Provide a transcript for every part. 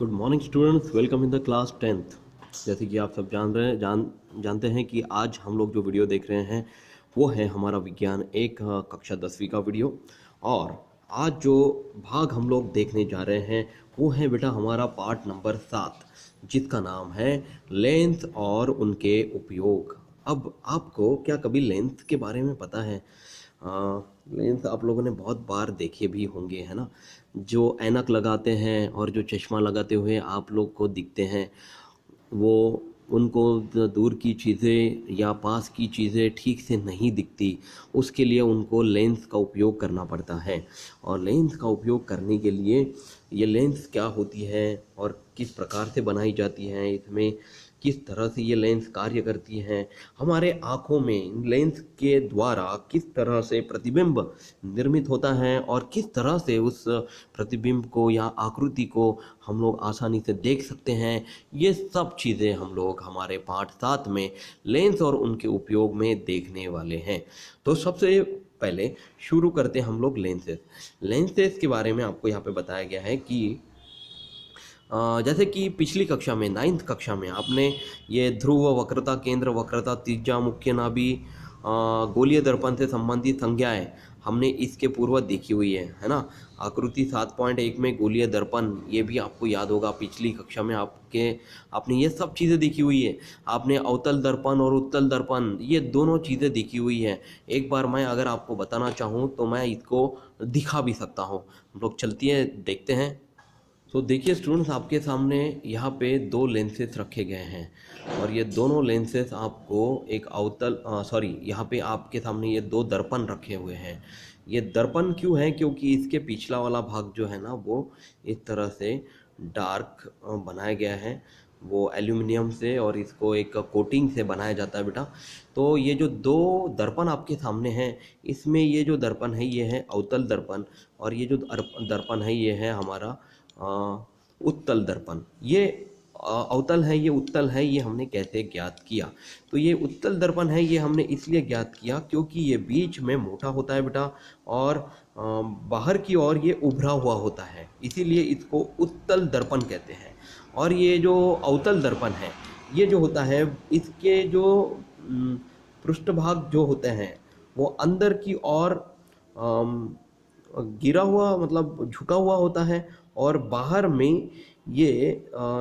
Good morning students, welcome in the class 10th। जैसे कि आप सब जानते हैं कि आज हम लोग जो वीडियो देख रहे हैं वो है हमारा विज्ञान एक कक्षा 10वीं का वीडियो। और आज जो भाग हम लोग देखने जा रहे हैं वो है बेटा हमारा पार्ट नंबर 7, जिसका नाम है लेंस और उनके उपयोग। अब आपको क्या कभी लेंस के बारे में पता है? लेंस आप लोगों ने बहुत बार देखे भी होंगे, है ना। जो ऐनक लगाते हैं और जो चश्मा लगाते हुए आप लोग को दिखते हैं, वो उनको दूर की चीज़ें या पास की चीज़ें ठीक से नहीं दिखती, उसके लिए उनको लेंस का उपयोग करना पड़ता है। और लेंस का उपयोग करने के लिए ये लेंस क्या होती है और किस प्रकार से बनाई जाती है, इसमें किस तरह से ये लेंस कार्य करती हैं, हमारे आँखों में लेंस के द्वारा किस तरह से प्रतिबिंब निर्मित होता है और किस तरह से उस प्रतिबिंब को या आकृति को हम लोग आसानी से देख सकते हैं, ये सब चीज़ें हम लोग हमारे पाठ 7 में लेंस और उनके उपयोग में देखने वाले हैं। तो सबसे पहले शुरू करते हैं हम लोग लेंसेस के बारे में। आपको यहाँ पे बताया गया है कि जैसे कि पिछली कक्षा में 9th कक्षा में आपने ये ध्रुव वक्रता, केंद्र वक्रता, त्रिज्या, मुख्य नाभि, गोलीय दर्पण से संबंधित संज्ञाएं हमने इसके पूर्व देखी हुई है ना। आकृति 7.1 में गोलीय दर्पण, ये भी आपको याद होगा, पिछली कक्षा में आपने ये सब चीज़ें देखी हुई है। आपने अवतल दर्पण और उत्तल दर्पण, ये दोनों चीज़ें देखी हुई है। एक बार मैं अगर आपको बताना चाहूँ तो मैं इसको दिखा भी सकता हूँ। हम लोग चलती है, देखते हैं। तो देखिए स्टूडेंट्स, आपके सामने यहाँ पे दो लेंसेस रखे गए हैं और ये दोनों लेंसेस आपको एक यहाँ पे आपके सामने ये दो दर्पण रखे हुए हैं। ये दर्पण क्यों है? क्योंकि इसके पिछला वाला भाग जो है ना वो इस तरह से डार्क बनाया गया है, वो एल्यूमिनियम से, और इसको एक कोटिंग से बनाया जाता है बेटा। तो ये जो दो दर्पण आपके सामने हैं, इसमें ये जो दर्पण है ये है अवतल दर्पण, और ये जो दर्पण है ये है हमारा उत्तल दर्पण। ये अवतल है, ये उत्तल है, ये हमने कैसे ज्ञात किया? तो ये उत्तल दर्पण है, ये हमने इसलिए ज्ञात किया क्योंकि ये बीच में मोटा होता है बेटा और बाहर की ओर ये उभरा हुआ होता है, इसीलिए इसको उत्तल दर्पण कहते हैं। और ये जो अवतल दर्पण है, ये जो होता है, इसके जो पृष्ठभाग जो होते हैं वो अंदर की ओर गिरा हुआ, मतलब झुका हुआ होता है, और बाहर में ये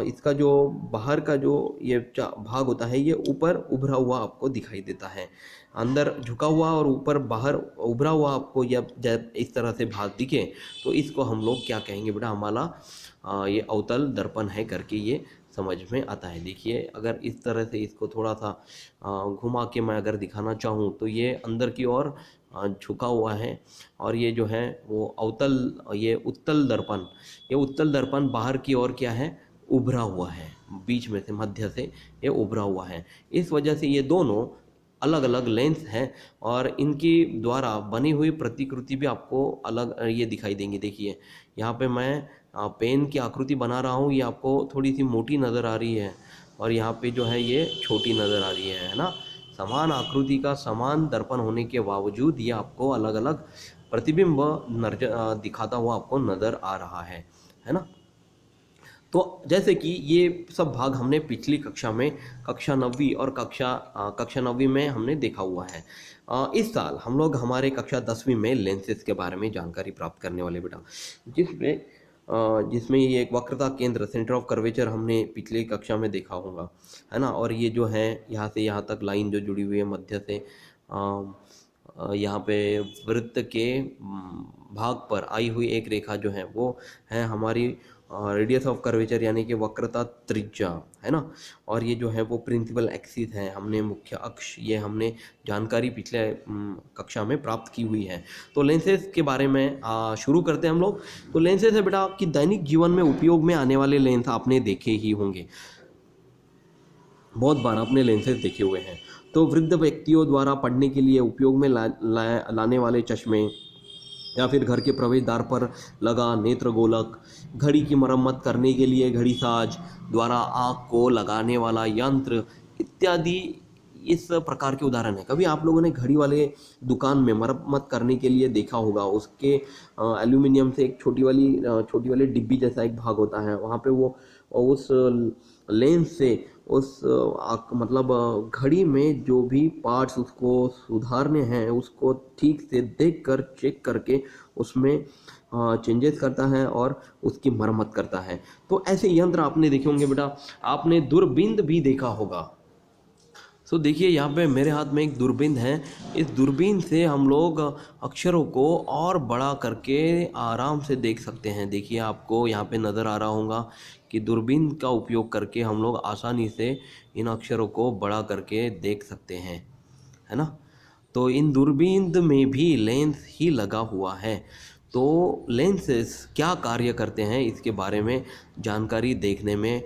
इसका जो बाहर का जो ये भाग होता है ये ऊपर उभरा हुआ आपको दिखाई देता है। अंदर झुका हुआ और ऊपर बाहर उभरा हुआ आपको जब इस तरह से भाग दिखे तो इसको हम लोग क्या कहेंगे बेटा? हमारा ये अवतल दर्पण है करके ये समझ में आता है। देखिए, अगर इस तरह से इसको थोड़ा सा घुमा के मैं अगर दिखाना चाहूँ तो ये अंदर की ओर झुका हुआ है, और ये जो है वो ये उत्तल दर्पण बाहर की ओर क्या है? उभरा हुआ है, बीच में से, मध्य से ये उभरा हुआ है। इस वजह से ये दोनों अलग अलग लेंस हैं और इनकी द्वारा बनी हुई प्रतिकृति भी आपको अलग ये दिखाई देंगी। देखिए, यहाँ पे मैं पेन की आकृति बना रहा हूँ, ये आपको थोड़ी सी मोटी नज़र आ रही है और यहाँ पे जो है ये छोटी नज़र आ रही है ना। समान आकृति का समान दर्पण होने के बावजूद ये आपको अलग अलग प्रतिबिंब दिखाता हुआ आपको नज़र आ रहा है ना। तो जैसे कि ये सब भाग हमने पिछली कक्षा में, कक्षा 9वीं और कक्षा 9वीं में हमने देखा हुआ है। इस साल हम लोग हमारे कक्षा 10वीं में लेंसेज के बारे में जानकारी प्राप्त करने वाले बेटा, जिसमें ये एक वक्रता केंद्र, सेंटर ऑफ कर्वेचर, हमने पिछली कक्षा में देखा होगा, है ना। और ये जो है यहाँ से यहाँ तक लाइन जो जुड़ी हुई है मध्य से, यहाँ पे वृत्त के भाग पर आई हुई एक रेखा जो है वो है हमारी रेडियस ऑफ कर्वेचर, यानी कि वक्रता त्रिज्या, है ना। और ये जो है वो प्रिंसिपल एक्सिस है, हमने मुख्य अक्ष, ये हमने जानकारी पिछले कक्षा में प्राप्त की हुई है। तो लेंसेज के बारे में शुरू करते हैं हम लोग। तो लेंसेज है बेटा कि दैनिक जीवन में उपयोग में आने वाले लेंस आपने देखे ही होंगे, बहुत बार आपने लेंसेज देखे हुए हैं। तो वृद्ध व्यक्तियों द्वारा पढ़ने के लिए उपयोग में लाने वाले चश्मे, या फिर घर के प्रवेश द्वार पर लगा नेत्र गोलक, घड़ी की मरम्मत करने के लिए घड़ी साज द्वारा आँख को लगाने वाला यंत्र इत्यादि, इस प्रकार के उदाहरण है। कभी आप लोगों ने घड़ी वाले दुकान में मरम्मत करने के लिए देखा होगा, उसके एल्यूमिनियम से एक छोटी वाली डिब्बी जैसा एक भाग होता है, वहाँ पे वो उस लेंस से उस घड़ी में जो भी पार्ट्स उसको सुधारने हैं उसको ठीक से देख कर चेक करके उसमें चेंजेस करता है और उसकी मरम्मत करता है। तो ऐसे यंत्र आपने देखे होंगे बेटा। आपने दूरबीन भी देखा होगा। सो देखिए यहाँ पे मेरे हाथ में एक दूरबीन है। इस दूरबीन से हम लोग अक्षरों को और बड़ा करके आराम से देख सकते हैं। देखिए आपको यहाँ पे नज़र आ रहा होगा कि दूरबीन का उपयोग करके हम लोग आसानी से इन अक्षरों को बड़ा करके देख सकते हैं, है ना। तो इन दूरबीन में भी लेंस ही लगा हुआ है। तो लेंसेस क्या कार्य करते हैं इसके बारे में जानकारी देखने में,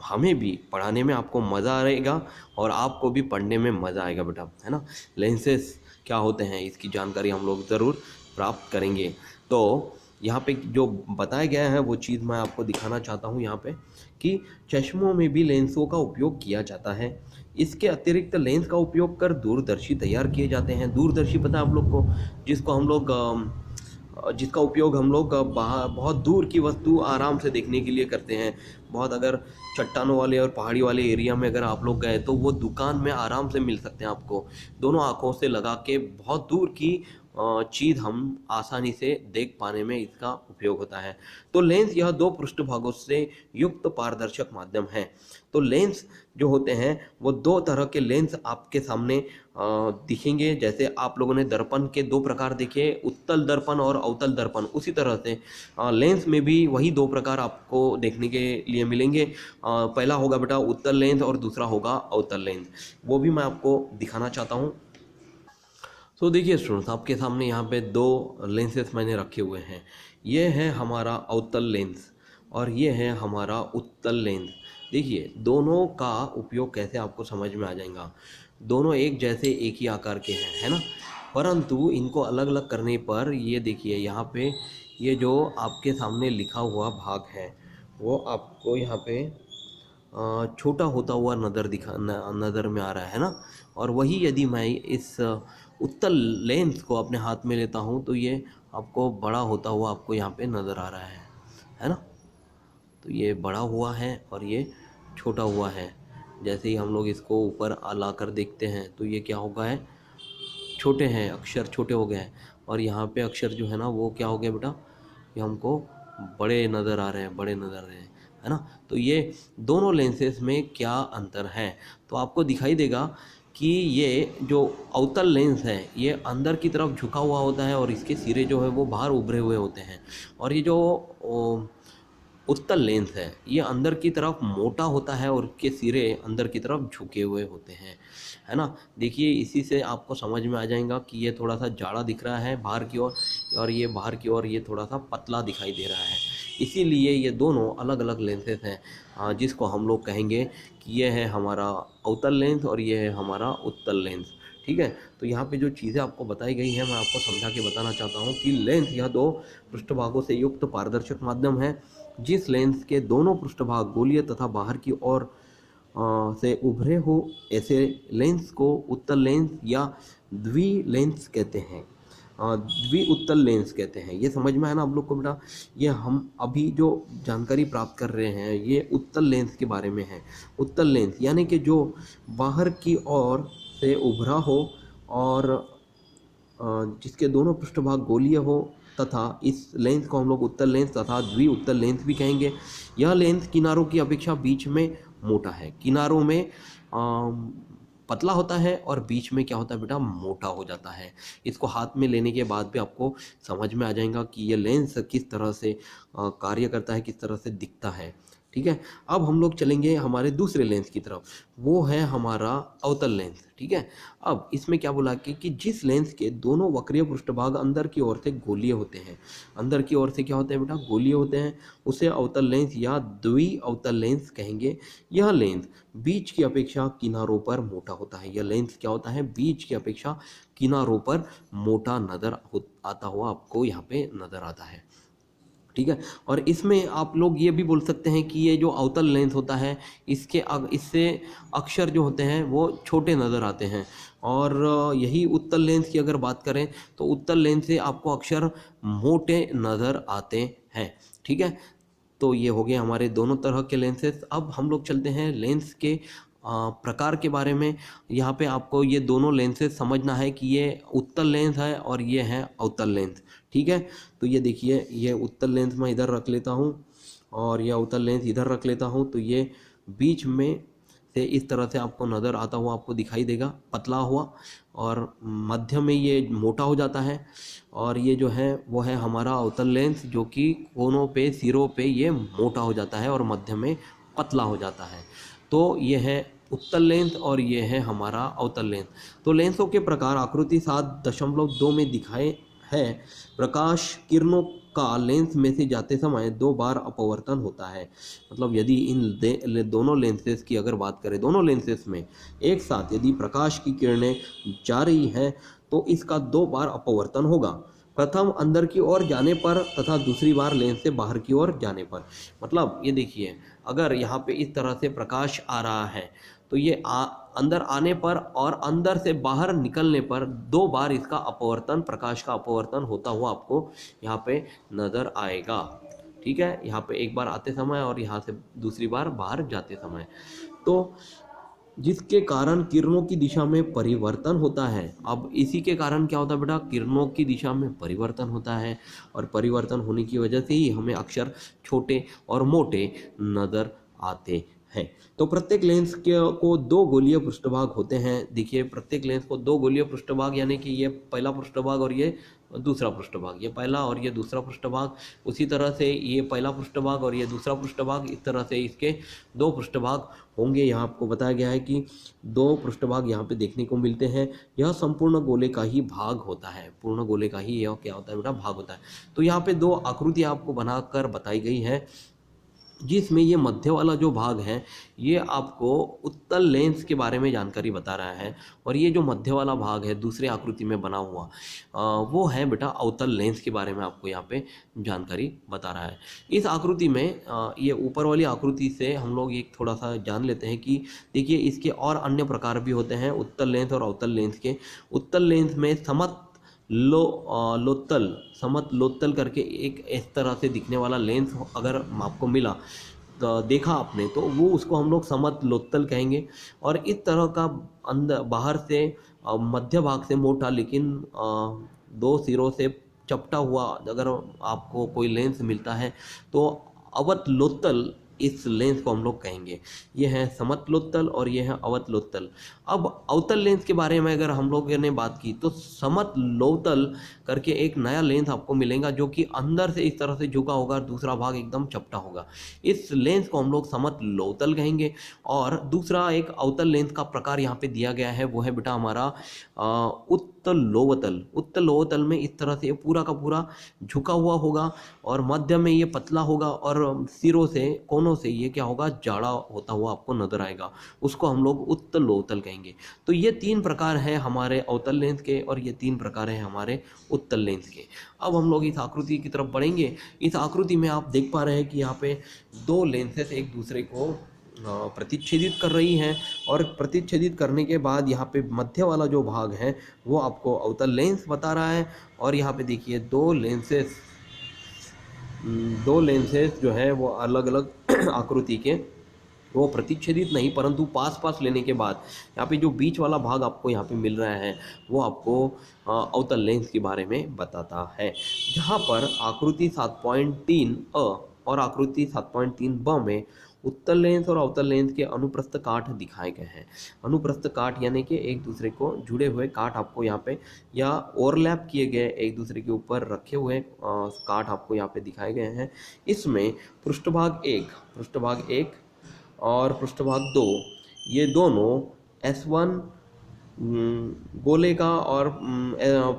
हमें भी पढ़ाने में आपको मज़ा आएगा और आपको भी पढ़ने में मज़ा आएगा बेटा, है ना। लेंसेस क्या होते हैं इसकी जानकारी हम लोग ज़रूर प्राप्त करेंगे। तो यहाँ पे जो बताया गया है वो चीज़ मैं आपको दिखाना चाहता हूँ यहाँ पे, कि चश्मों में भी लेंसों का उपयोग किया जाता है। इसके अतिरिक्त लेंस का उपयोग कर दूरदर्शी तैयार किए जाते हैं। दूरदर्शी पता है आप लोग को, जिसका उपयोग हम लोग बहुत दूर की वस्तु आराम से देखने के लिए करते हैं। बहुत अगर चट्टानों वाले और पहाड़ी वाले एरिया में अगर आप लोग गए तो वो दुकान में आराम से मिल सकते हैं आपको। दोनों आँखों से लगा के बहुत दूर की चीज़ हम आसानी से देख पाने में इसका उपयोग होता है। तो लेंस यह दो पृष्ठभागों से युक्त पारदर्शक माध्यम है। तो लेंस जो होते हैं वो दो तरह के लेंस आपके सामने दिखेंगे। जैसे आप लोगों ने दर्पण के दो प्रकार देखे, उत्तल दर्पण और अवतल दर्पण, उसी तरह से लेंस में भी वही दो प्रकार आपको देखने के लिए मिलेंगे। पहला होगा बेटा उत्तल लेंस और दूसरा होगा अवतल लेंस। वो भी मैं आपको दिखाना चाहता हूँ। तो देखिए स्टूडेंट्स, आपके सामने यहाँ पे दो लेंसेस मैंने रखे हुए हैं। ये है हमारा अवतल लेंस और ये है हमारा उत्तल लेंस। देखिए दोनों का उपयोग कैसे आपको समझ में आ जाएगा। दोनों एक जैसे एक ही आकार के हैं, है ना, परंतु इनको अलग अलग करने पर ये देखिए यहाँ पे ये जो आपके सामने लिखा हुआ भाग है वो आपको यहाँ पे छोटा होता हुआ नज़र में आ रहा है ना। और वही यदि मैं इस उत्तल लेंस को अपने हाथ में लेता हूँ तो ये आपको बड़ा होता हुआ आपको यहाँ पे नज़र आ रहा है ना। तो ये बड़ा हुआ है और ये छोटा हुआ है। जैसे ही हम लोग इसको ऊपर ला कर देखते हैं तो ये क्या होगा है, छोटे हैं, अक्षर छोटे हो गए हैं। और यहाँ पे अक्षर जो है ना वो क्या हो गया बेटा, ये हमको बड़े नज़र आ रहे हैं, बड़े नज़र आ रहे हैं, है ना। तो ये दोनों लेंसेज में क्या अंतर है, तो आपको दिखाई देगा कि ये जो अवतल लेंस है ये अंदर की तरफ झुका हुआ होता है और इसके सिरे जो है वो बाहर उभरे हुए होते हैं। और ये जो उत्तल लेंस है ये अंदर की तरफ मोटा होता है और इसके सिरे अंदर की तरफ झुके हुए होते हैं, है ना। देखिए इसी से आपको समझ में आ जाएगा कि ये थोड़ा सा जाड़ा दिख रहा है बाहर की ओर और ये बाहर की ओर ये थोड़ा सा पतला दिखाई दे रहा है। इसीलिए ये दोनों अलग अलग लेंसेज हैं, जिसको हम लोग कहेंगे कि ये है हमारा अवतल लेंस और ये है हमारा उत्तल लेंस। ठीक है, तो यहाँ पे जो चीज़ें आपको बताई गई हैं मैं आपको समझा के बताना चाहता हूँ कि लेंस यह दो पृष्ठभागों से युक्त पारदर्शक माध्यम है। जिस लेंस के दोनों पृष्ठभाग गोलीय तथा बाहर की ओर से उभरे हो, ऐसे लेंस को उत्तल लेंस या द्वि लेंस कहते हैं, द्वि उत्तल लेंस कहते हैं। ये समझ में आया ना आप लोग को बेटा। ये हम अभी जो जानकारी प्राप्त कर रहे हैं ये उत्तल लेंस के बारे में है। उत्तल लेंस यानी कि जो बाहर की ओर से उभरा हो और जिसके दोनों पृष्ठभाग गोलीय हो, तथा इस लेंस को हम लोग उत्तल लेंस तथा द्वि उत्तल लेंस भी कहेंगे। यह लेंस किनारों की अपेक्षा बीच में मोटा है। किनारों में पतला होता है और बीच में क्या होता है बेटा, मोटा हो जाता है। इसको हाथ में लेने के बाद भी आपको समझ में आ जाएगा कि ये लेंस किस तरह से कार्य करता है, किस तरह से दिखता है। ठीक है, अब हम लोग चलेंगे हमारे दूसरे लेंस की तरफ, वो है हमारा अवतल लेंस। ठीक है, अब इसमें क्या बोला कि जिस लेंस के दोनों वक्रीय पृष्ठभाग अंदर की ओर से गोलीय होते हैं, अंदर की ओर से क्या होते हैं बेटा, गोलीय होते हैं, उसे अवतल लेंस या द्वि अवतल लेंस कहेंगे। यह लेंस बीच की अपेक्षा किनारों पर मोटा होता है। यह लेंस क्या होता है, बीच की अपेक्षा किनारों पर मोटा नजर आता हुआ आपको यहाँ पे नजर आता है। ठीक है। और इसमें आप लोग ये भी बोल सकते हैं कि ये जो अवतल लेंस होता है इससे अक्षर जो होते हैं वो छोटे नज़र आते हैं। और यही उत्तल लेंस की अगर बात करें तो उत्तल लेंस से आपको अक्षर मोटे नज़र आते हैं। ठीक है, तो ये हो गए हमारे दोनों तरह के लेंसेस। अब हम लोग चलते हैं लेंस के प्रकार के बारे में। यहाँ पे आपको ये दोनों लेंसेस समझना है कि ये उत्तल लेंस है और ये है अवतल लेंस। ठीक है, तो ये देखिए, ये उत्तल लेंस मैं इधर रख लेता हूँ और यह अवतल लेंस इधर रख लेता हूँ, तो ये बीच में से इस तरह से आपको नज़र आता हुआ आपको दिखाई देगा, पतला हुआ, और मध्य में ये मोटा हो जाता है। और ये जो है वो है हमारा अवतल लेंस, जो कि कोनों पे, सिरों पे ये मोटा हो जाता है और मध्य में पतला हो जाता है। तो ये है उत्तल लेंस और ये है हमारा अवतल लेंस। तो लेंसों के प्रकार आकृति 7.2 में दिखाए है। प्रकाश किरणों का लेंस में से जाते समय 2 बार अपवर्तन होता है। मतलब यदि इन दोनों लेंसेस की अगर बात करें, दोनों लेंसेस में एक साथ यदि प्रकाश की किरणें जा रही हैं तो इसका 2 बार अपवर्तन होगा। प्रथम अंदर की ओर जाने पर तथा दूसरी बार लेंस से बाहर की ओर जाने पर। मतलब ये देखिए, अगर यहाँ पे इस तरह से प्रकाश आ रहा है तो ये अंदर आने पर और अंदर से बाहर निकलने पर 2 बार इसका अपवर्तन, प्रकाश का अपवर्तन होता हुआ आपको यहाँ पे नज़र आएगा। ठीक है, यहाँ पे एक बार आते समय और यहाँ से दूसरी बार बाहर जाते समय। तो जिसके कारण किरणों की दिशा में परिवर्तन होता है। अब इसी के कारण क्या होता है बेटा, किरणों की दिशा में परिवर्तन होता है और परिवर्तन होने की वजह से ही हमें अक्षर छोटे और मोटे नज़र आते हैं। तो प्रत्येक लेंस को 2 गोलीय पृष्ठभाग होते हैं। देखिए, प्रत्येक लेंस को 2 गोलीय पृष्ठभाग, यानी कि ये पहला पृष्ठभाग और ये दूसरा पृष्ठभाग, ये पहला और ये दूसरा पृष्ठभाग। उसी तरह से ये पहला पृष्ठभाग और ये दूसरा पृष्ठभाग, इस तरह से इसके 2 पृष्ठभाग होंगे। यहाँ आपको बताया गया है कि 2 पृष्ठभाग यहाँ पे देखने को मिलते हैं। यह संपूर्ण गोले का ही भाग होता है, पूर्ण गोले का ही यह क्या होता है बेटा, भाग होता है। तो यहाँ पे 2 आकृति आपको बनाकर बताई गई है, जिसमें ये मध्य वाला जो भाग है ये आपको उत्तल लेंस के बारे में जानकारी बता रहा है, और ये जो मध्य वाला भाग है दूसरे आकृति में बना हुआ वो है बेटा अवतल लेंस के बारे में आपको यहाँ पे जानकारी बता रहा है। इस आकृति में ये ऊपर वाली आकृति से हम लोग एक थोड़ा सा जान लेते हैं कि देखिए, इसके और अन्य प्रकार भी होते हैं उत्तल लेंस और अवतल लेंस के। उत्तल लेंस में समत लोत्तल करके एक इस तरह से दिखने वाला लेंस अगर आपको मिला, तो देखा आपने, तो वो उसको हम लोग समत लोत्तल कहेंगे। और इस तरह का अंदर बाहर से मध्य भाग से मोटा लेकिन 2 सिरों से चपटा हुआ अगर आपको कोई लेंस मिलता है तो अवतलोत्तल इस लेंस को हम लोग कहेंगे। ये है समतलोत्तल और ये है अवतलोत्तल। अब अवतल लेंस के बारे में अगर हम लोगों ने बात की तो समतलोत्तल करके एक नया लेंस आपको मिलेगा, जो कि अंदर से इस तरह से झुका होगा और दूसरा भाग एकदम चपटा होगा। इस लेंस को हम लोग समतलोत्तल कहेंगे। और दूसरा एक अवतल लेंस का प्रकार यहाँ पे दिया गया है, वो है बेटा हमारा उत्तलोवतल। उत्तलोवतल में इस तरह से ये पूरा का पूरा झुका हुआ होगा और मध्य में ये पतला होगा और सिरों से, कोनों से ये क्या होगा, जाड़ा होता हुआ आपको नजर आएगा। उसको हम लोग उत्तलोवतल कहेंगे। तो ये 3 प्रकार हैं हमारे अवतल लेंस के और ये 3 प्रकार हैं हमारे उत्तल लेंस के। अब हम लोग इस आकृति की तरफ बढ़ेंगे। इस आकृति में आप देख पा रहे हैं कि यहाँ पे 2 लेंसेस एक दूसरे को प्रतिच्छेदित कर रही हैं, और प्रतिच्छेदित करने के बाद यहाँ पे मध्य वाला जो भाग है वो आपको अवतल लेंस बता रहा है। और यहाँ पे देखिए 2 लेंसेस जो है वो अलग अलग आकृति के, वो प्रतिच्छेदित नहीं परंतु पास पास लेने के बाद यहाँ पे जो बीच वाला भाग आपको यहाँ पे मिल रहा है वो आपको अवतल लेंस के बारे में बताता है। जहाँ पर आकृति 7.3 अ और आकृति 7.3 ब में उत्तल लेंस और अवतल लेंस के अनुप्रस्थ काट दिखाए गए हैं। अनुप्रस्थ काट यानी कि एक दूसरे को जुड़े हुए काट आपको यहाँ पे, या ओवरलैप किए गए एक दूसरे के ऊपर रखे हुए काट आपको यहाँ पे दिखाए गए हैं। इसमें पृष्ठभाग 1 और पृष्ठभाग 2, ये दोनों S1 गोले का और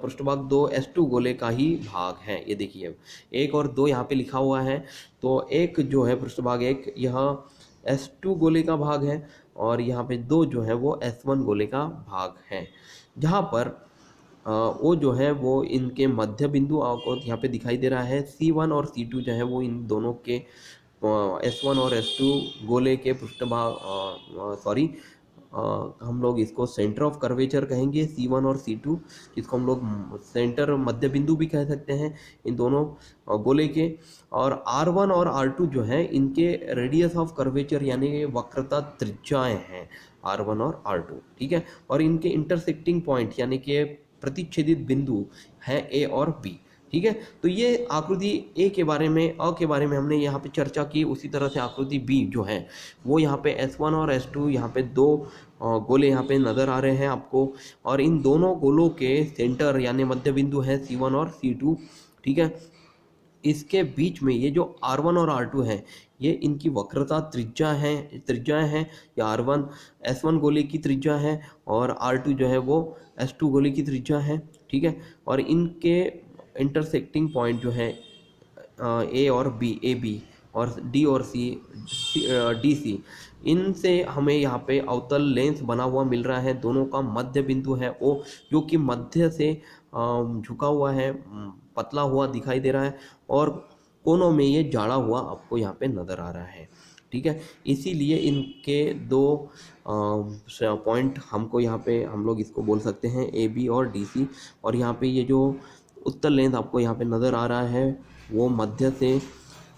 पृष्ठभाग 2 S2 गोले का ही भाग है। ये देखिए 1 और 2 यहाँ पे लिखा हुआ है, तो एक जो है पृष्ठभाग 1 यह S2 गोले का भाग है और यहाँ पे 2 जो है वो S1 गोले का भाग है। जहाँ पर वो जो है वो इनके मध्य बिंदु आपको यहाँ पे दिखाई दे रहा है। C1 और C2 जो है वो इन दोनों के S1 और S2 गोले के पृष्ठभाग सॉरी हम लोग इसको सेंटर ऑफ कर्वेचर कहेंगे C1 और C2, जिसको हम लोग सेंटर मध्य बिंदु भी कह सकते हैं इन दोनों गोले के। और R1 और R2 जो है इनके रेडियस ऑफ कर्वेचर यानी वक्रता त्रिज्याएं हैं R1 और R2, ठीक है। और इनके इंटरसेक्टिंग पॉइंट यानी कि प्रतिच्छेदित बिंदु हैं A और B, ठीक है। तो ये आकृति ए के बारे में, अ के बारे में हमने यहाँ पे चर्चा की। उसी तरह से आकृति बी जो है वो यहाँ पे S1 और S2 यहाँ पे दो गोले यहाँ पे नज़र आ रहे हैं आपको। और इन दोनों गोलों के सेंटर यानी मध्य बिंदु है C1 और C2, ठीक है। इसके बीच में ये जो R1 और R2 है ये इनकी वक्रता त्रिज्याएं हैं। या R1 S1 गोले की त्रिज्या है और R2 जो है वो S2 गोले की त्रिज्या है, ठीक है। और इनके इंटरसेक्टिंग पॉइंट जो है ए और बी, ए बी और डी और सी, डी सी, इनसे हमें यहाँ पे अवतल लेंस बना हुआ मिल रहा है। दोनों का मध्य बिंदु है ओ, जो कि मध्य से झुका हुआ है, पतला हुआ दिखाई दे रहा है और कोनों में ये जाड़ा हुआ आपको यहाँ पे नज़र आ रहा है, ठीक है। इसीलिए इनके दो पॉइंट हमको यहाँ पे हम लोग इसको बोल सकते हैं ए बी और डी सी। और यहाँ पे ये जो उत्तल लेंस आपको यहाँ पे नज़र आ रहा है वो मध्य से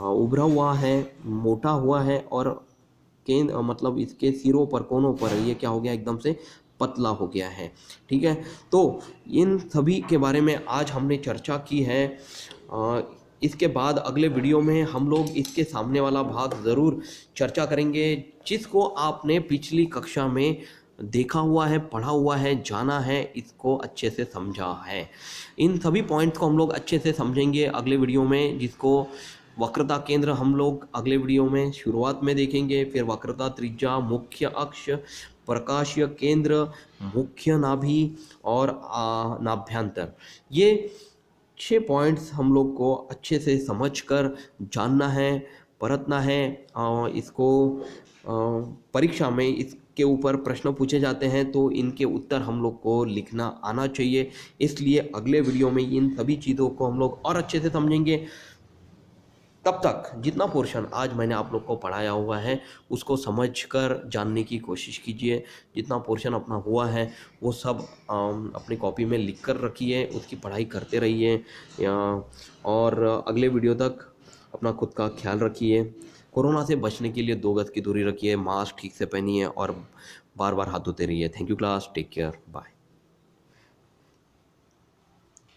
उभरा हुआ है, मोटा हुआ है और केंद्र मतलब इसके सिरों पर, कोनों पर ये क्या हो गया, एकदम से पतला हो गया है, ठीक है। तो इन सभी के बारे में आज हमने चर्चा की है। इसके बाद अगले वीडियो में हम लोग इसके सामने वाला भाग ज़रूर चर्चा करेंगे, जिसको आपने पिछली कक्षा में देखा हुआ है, पढ़ा हुआ है, जाना है, इसको अच्छे से समझा है। इन सभी पॉइंट्स को हम लोग अच्छे से समझेंगे अगले वीडियो में, जिसको वक्रता केंद्र हम लोग अगले वीडियो में शुरुआत में देखेंगे, फिर वक्रता त्रिज्या, मुख्य अक्ष, प्रकाशीय केंद्र, मुख्य नाभि और नाभ्यंतर। ये 6 पॉइंट्स हम लोग को अच्छे से समझकर जानना है, परखना है। इसको परीक्षा में इसके ऊपर प्रश्न पूछे जाते हैं तो इनके उत्तर हम लोग को लिखना आना चाहिए। इसलिए अगले वीडियो में इन सभी चीज़ों को हम लोग और अच्छे से समझेंगे। तब तक जितना पोर्शन आज मैंने आप लोग को पढ़ाया हुआ है उसको समझकर जानने की कोशिश कीजिए। जितना पोर्शन अपना हुआ है वो सब अपनी कॉपी में लिख कर रखिए, उसकी पढ़ाई करते रहिए। और अगले वीडियो तक अपना खुद का ख्याल रखिए। कोरोना से बचने के लिए 2 गज की दूरी रखिए, मास्क ठीक से पहनिए और बार बार हाथ धोते रहिए। Thank you class, take care, bye.